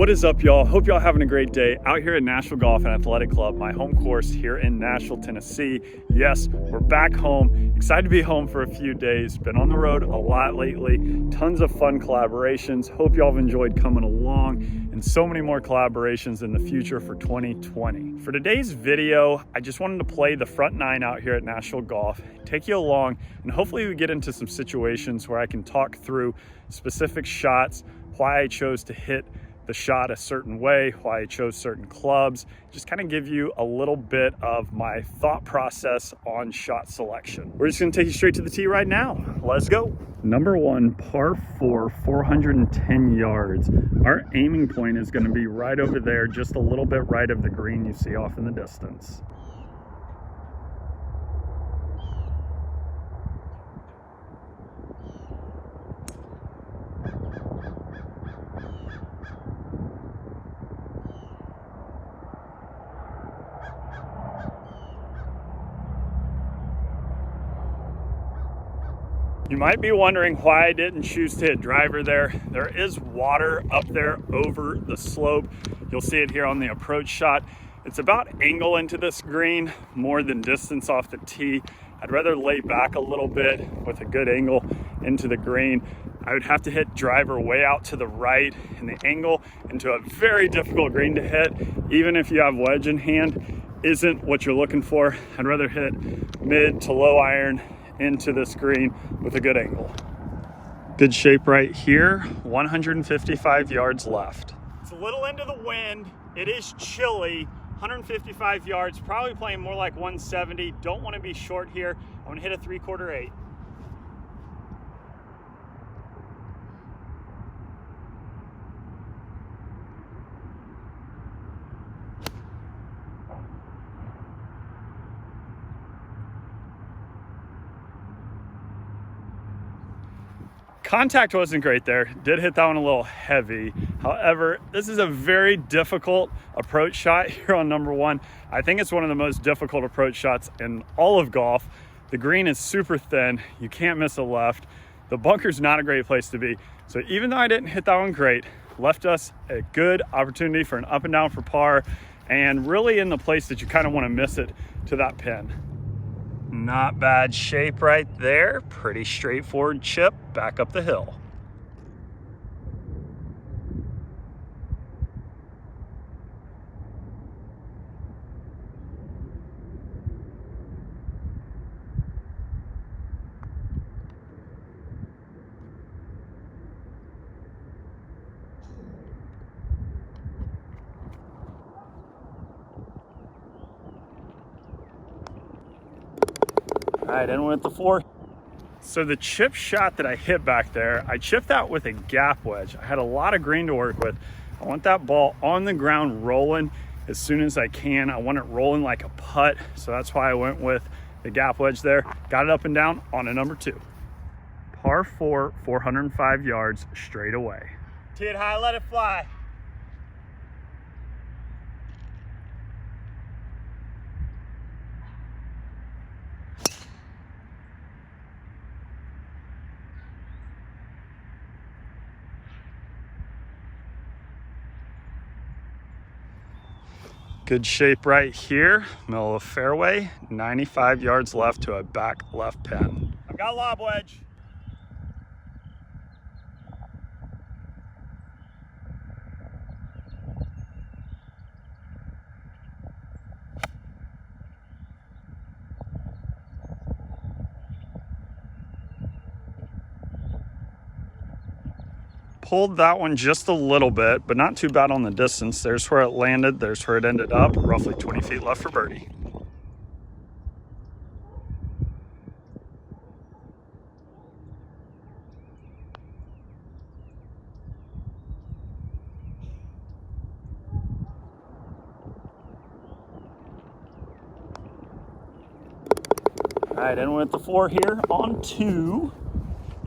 What is up, y'all? Hope y'all having a great day out here at Nashville Golf Athletic Club, my home course here in Nashville, Tennessee. Yes, we're back home. Excited to be home for a few days. Been on the road a lot lately. Tons of fun collaborations. Hope y'all have enjoyed coming along, and so many more collaborations in the future for 2020. For today's video, I just wanted to play the front nine out here at Nashville Golf, take you along, and hopefully we get into some situations where I can talk through specific shots, why I chose to hit the shot a certain way, why I chose certain clubs, just kind of give you a little bit of my thought process on shot selection. We're just gonna take you straight to the tee right now. Let's go. Number one, par 4, 410 yards. Our aiming point is gonna be right over there, just a little bit right of the green you see off in the distance. You might be wondering why I didn't choose to hit driver there. There is water up there over the slope. You'll see it here on the approach shot. It's about angle into this green more than distance off the tee. I'd rather lay back a little bit with a good angle into the green. I would have to hit driver way out to the right, and the angle into a very difficult green to hit, even if you have wedge in hand, isn't what you're looking for. I'd rather hit mid to low iron into this green with a good angle. Good shape right here, 155 yards left. It's a little into the wind. It is chilly, 155 yards, probably playing more like 170. Don't want to be short here. I'm gonna hit a 3/4 8. Contact wasn't great there. Did hit that one a little heavy. However, this is a very difficult approach shot here on number one. I think it's one of the most difficult approach shots in all of golf. The green is super thin. You can't miss a left. The bunker's not a great place to be. So even though I didn't hit that one great, left us a good opportunity for an up and down for par, and really in the place that you kind of want to miss it to that pin. Not bad shape right there. Pretty straightforward chip back up the hill. All right, in with the 4. So the chip shot that I hit back there, I chipped that with a gap wedge. I had a lot of green to work with. I want that ball on the ground rolling as soon as I can. I want it rolling like a putt. So that's why I went with the gap wedge there. Got it up and down on a number 2. Par 4, 405 yards straight away. Tee it high, let it fly. Good shape right here, middle of the fairway, 95 yards left to a back left pin. I've got a lob wedge. Pulled that one just a little bit, but not too bad on the distance. There's where it landed, there's where it ended up, roughly 20 feet left for birdie. All right, in with the 4 here on 2.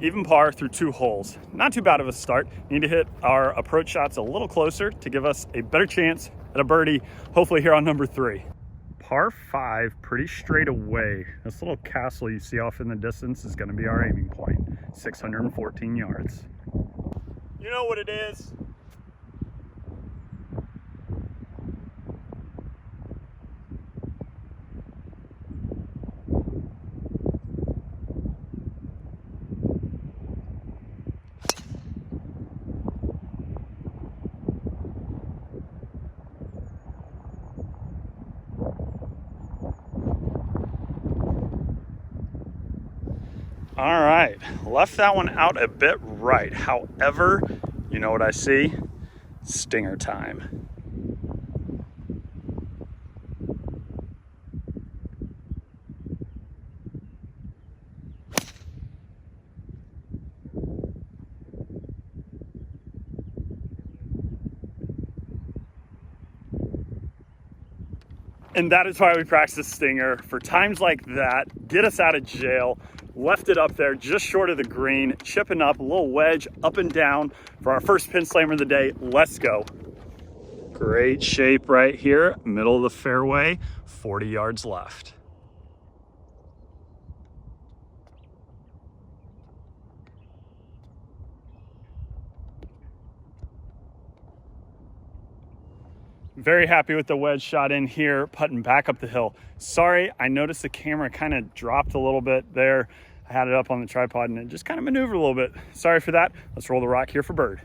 Even par through 2 holes. Not too bad of a start. Need to hit our approach shots a little closer to give us a better chance at a birdie, hopefully here on number 3. Par 5, pretty straight away. This little castle you see off in the distance is gonna be our aiming point, 614 yards. You know what it is. All right, left that one out a bit right. However, you know what I see? Stinger time. And that is why we practice stinger, for times like that, get us out of jail. Left it up there just short of the green, chipping up, a little wedge up and down for our first pin slammer of the day. Let's go. Great shape right here, middle of the fairway, 40 yards left. Very happy with the wedge shot in here, putting back up the hill. Sorry, I noticed the camera kind of dropped a little bit there. I had it up on the tripod and it just kind of maneuvered a little bit. Sorry for that. Let's roll the rock here for bird.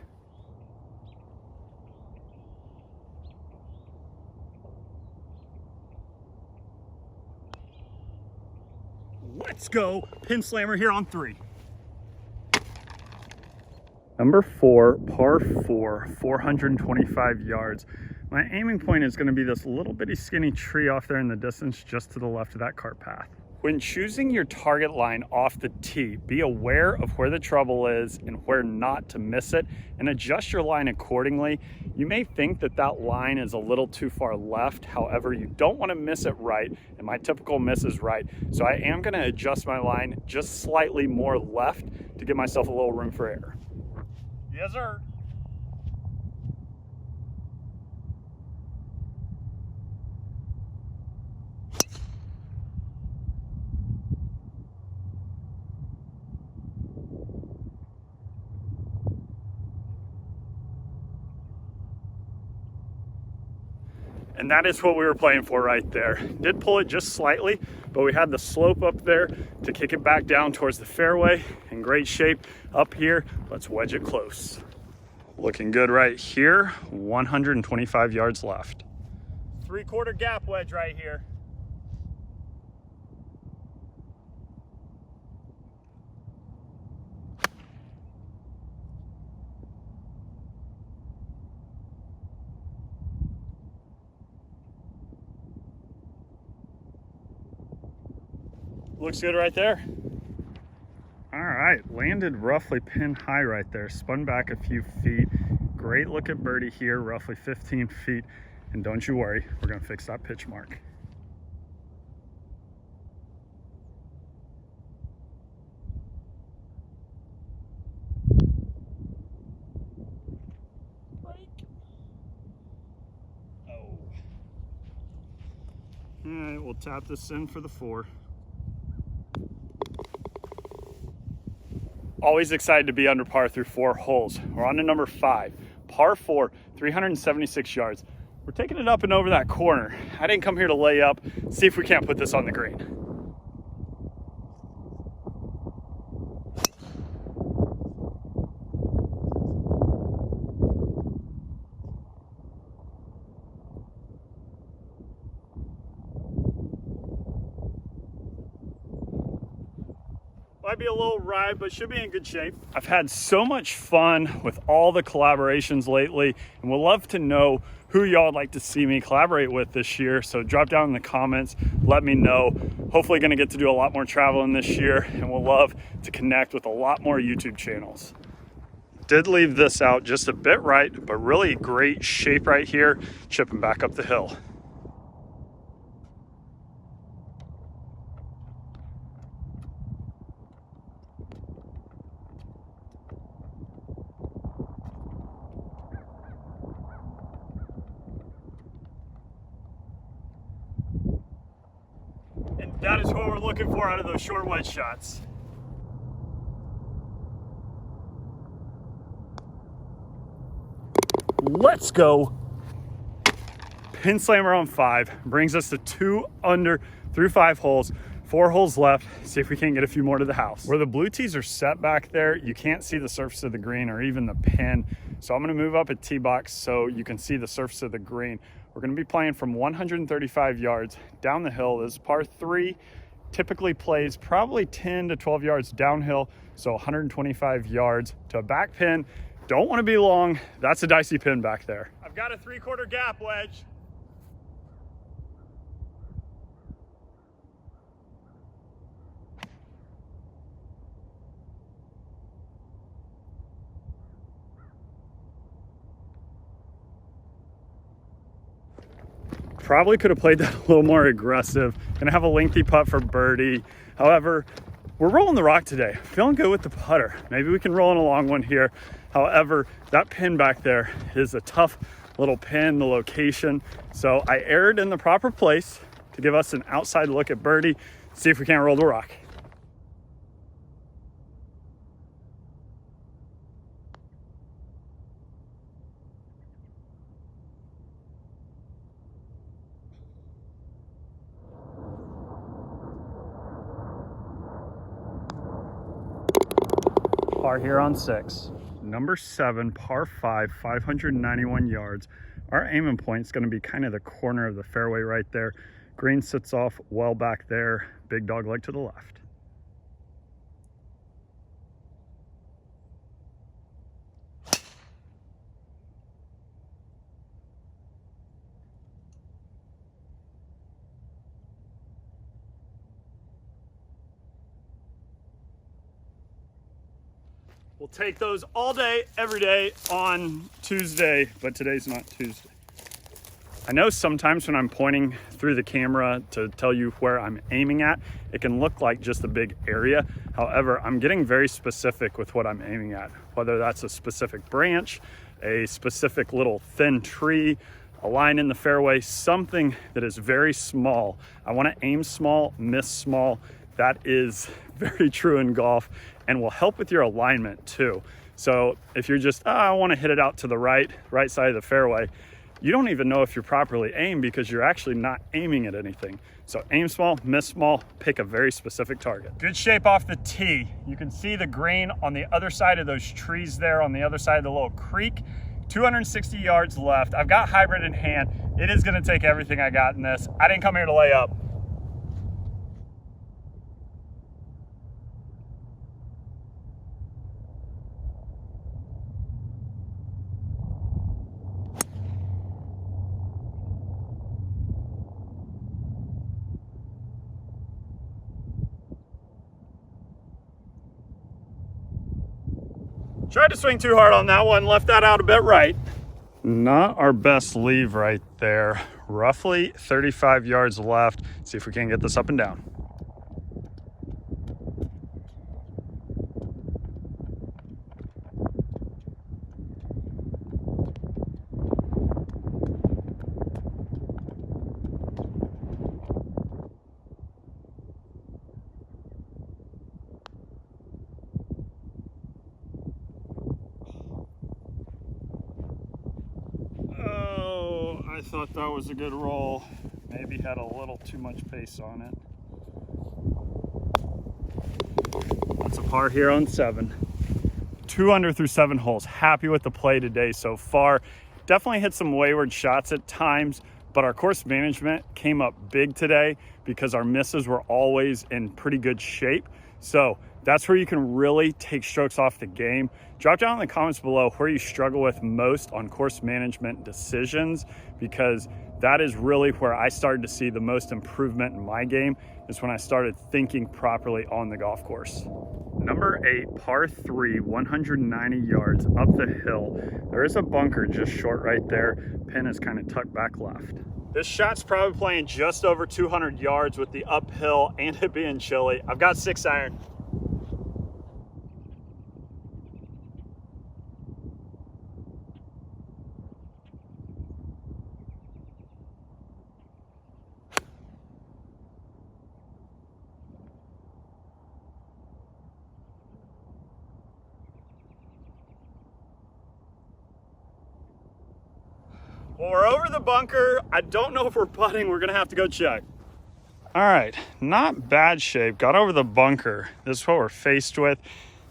Let's go. Pin slammer here on 3. Number 4, par 4, 425 yards. My aiming point is going to be this little bitty skinny tree off there in the distance just to the left of that cart path. When choosing your target line off the tee, be aware of where the trouble is and where not to miss it, and adjust your line accordingly. You may think that that line is a little too far left. However, you don't want to miss it right, and my typical miss is right. So I am going to adjust my line just slightly more left to give myself a little room for error. Yes, sir. And that is what we were playing for right there. Did pull it just slightly, but we had the slope up there to kick it back down towards the fairway. In great shape up here. Let's wedge it close. Looking good right here. 125 yards left. 3/4 gap wedge right here. Looks good right there. All right, landed roughly pin high right there, spun back a few feet. Great look at birdie here, roughly 15 feet. And don't you worry, we're gonna fix that pitch mark. Oh. All right, we'll tap this in for the 4. Always excited to be under par through 4 holes. We're on to number 5, par 4, 376 yards. We're taking it up and over that corner. I didn't come here to lay up. See if we can't put this on the green. Might be a little ride, but should be in good shape. I've had so much fun with all the collaborations lately, and would love to know who y'all would like to see me collaborate with this year. So drop down in the comments, let me know. Hopefully gonna get to do a lot more traveling this year, and we'll love to connect with a lot more YouTube channels. Did leave this out just a bit right, but really great shape right here, chipping back up the hill. That is what we're looking for out of those short wedge shots. Let's go. Pin slammer on 5 brings us to 2 under through 5 holes. 4 holes left. See if we can get a few more to the house. Where the blue tees are set back there, you can't see the surface of the green or even the pin. So I'm gonna move up a tee box so you can see the surface of the green. We're gonna be playing from 135 yards down the hill. This is par 3, typically plays probably 10 to 12 yards downhill, so 125 yards to a back pin. Don't want to be long. That's a dicey pin back there. I've got a 3/4 gap wedge. Probably could have played that a little more aggressive. Gonna have a lengthy putt for birdie. However, we're rolling the rock today. Feeling good with the putter. Maybe we can roll in a long one here. However, that pin back there is a tough little pin, the location. So I erred in the proper place to give us an outside look at birdie. See if we can't roll the rock. Par here on 6. Number 7, par 5, 591 yards. Our aiming point is going to be kind of the corner of the fairway right there. Green sits off well back there. Big dog leg to the left. We'll take those all day, every day on Tuesday, but today's not Tuesday. I know sometimes when I'm pointing through the camera to tell you where I'm aiming at, it can look like just a big area. However, I'm getting very specific with what I'm aiming at, whether that's a specific branch, a specific little thin tree, a line in the fairway, something that is very small. I want to aim small, miss small. That is very true in golf and will help with your alignment too. So if you're just, I want to hit it out to the right side of the fairway, you don't even know if you're properly aimed because you're actually not aiming at anything. So aim small, miss small, pick a very specific target. Good shape off the tee. You can see the green on the other side of those trees there, on the other side of the little creek. 260 yards left. I've got hybrid in hand. It is going to take everything I got in this. I didn't come here to lay up. Tried to swing too hard on that one, left that out a bit right. Not our best leave right there. Roughly 35 yards left. See if we can get this up and down. I thought that was a good roll. Maybe had a little too much pace on it. That's a par here on 7. 2 under through 7 holes. Happy with the play today so far. Definitely hit some wayward shots at times, but our course management came up big today because our misses were always in pretty good shape. So that's where you can really take strokes off the game. Drop down in the comments below where you struggle with most on course management decisions, because that is really where I started to see the most improvement in my game, is when I started thinking properly on the golf course. Number 8, par 3, 190 yards up the hill. There is a bunker just short right there. Pin is kind of tucked back left. This shot's probably playing just over 200 yards with the uphill and it being chilly. I've got 6 iron. Well, we're over the bunker. I don't know if we're putting. We're gonna have to go check. All right, not bad shape. Got over the bunker. This is what we're faced with.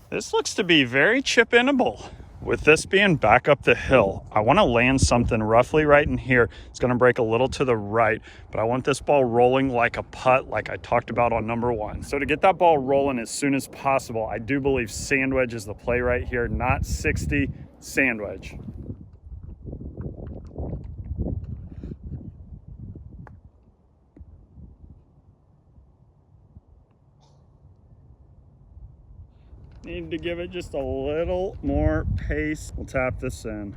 This looks to be very chip-inable. With this being back up the hill, I want to land something roughly right in here. It's going to break a little to the right, but I want this ball rolling like a putt, like I talked about on number 1. So to get that ball rolling as soon as possible, I do believe sand wedge is the play right here, not 60, sand wedge. Need to give it just a little more pace. We'll tap this in.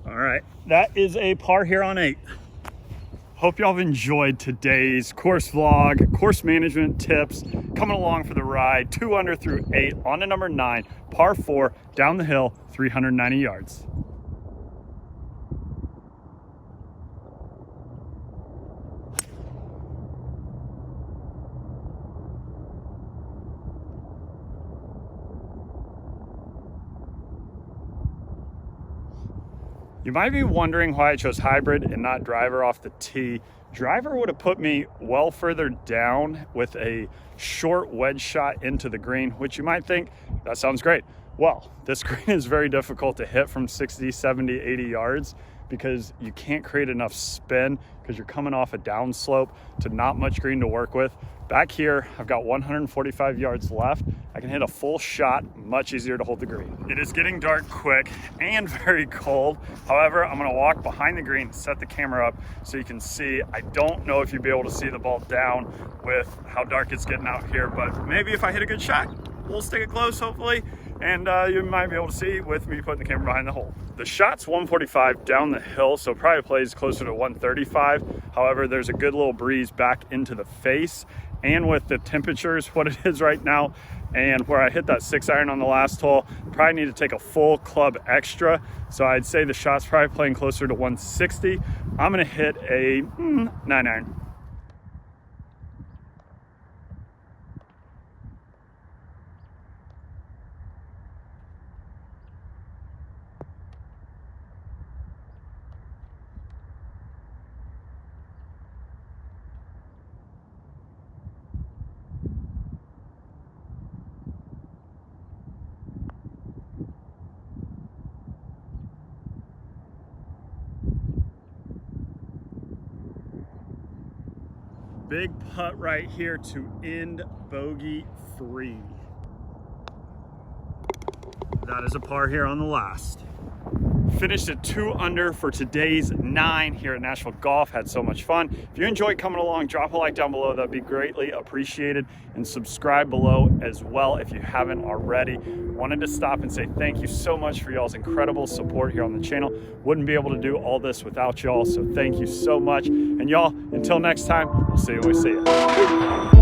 All right, that is a par here on 8. Hope y'all have enjoyed today's course vlog, course management tips, coming along for the ride, 2 under through 8, on to number 9, par 4, down the hill, 390 yards. You might be wondering why I chose hybrid and not driver off the tee. Driver would have put me well further down with a short wedge shot into the green, which you might think, that sounds great. Well, this green is very difficult to hit from 60, 70, 80 yards because you can't create enough spin because you're coming off a downslope to not much green to work with. Back here, I've got 145 yards left. I can hit a full shot, much easier to hold the green. It is getting dark quick and very cold. However, I'm gonna walk behind the green, set the camera up so you can see. I don't know if you'll be able to see the ball down with how dark it's getting out here, but maybe if I hit a good shot, we'll stick it close hopefully, and you might be able to see with me putting the camera behind the hole. The shot's 145 down the hill, so probably plays closer to 135. However, there's a good little breeze back into the face, and with the temperatures, what it is right now, and where I hit that 6-iron on the last hole, probably need to take a full club extra. So I'd say the shot's probably playing closer to 160. I'm gonna hit a 9-iron. Big putt right here to end bogey 3. That is a par here on the last. Finished at 2 under for today's 9 here at Nashville Golf. Had so much fun. If you enjoyed coming along, drop a like down below. That'd be greatly appreciated. And subscribe below as well if you haven't already. Wanted to stop and say thank you so much for y'all's incredible support here on the channel. Wouldn't be able to do all this without y'all, so thank you so much. And y'all, until next time, we'll see you when we see you.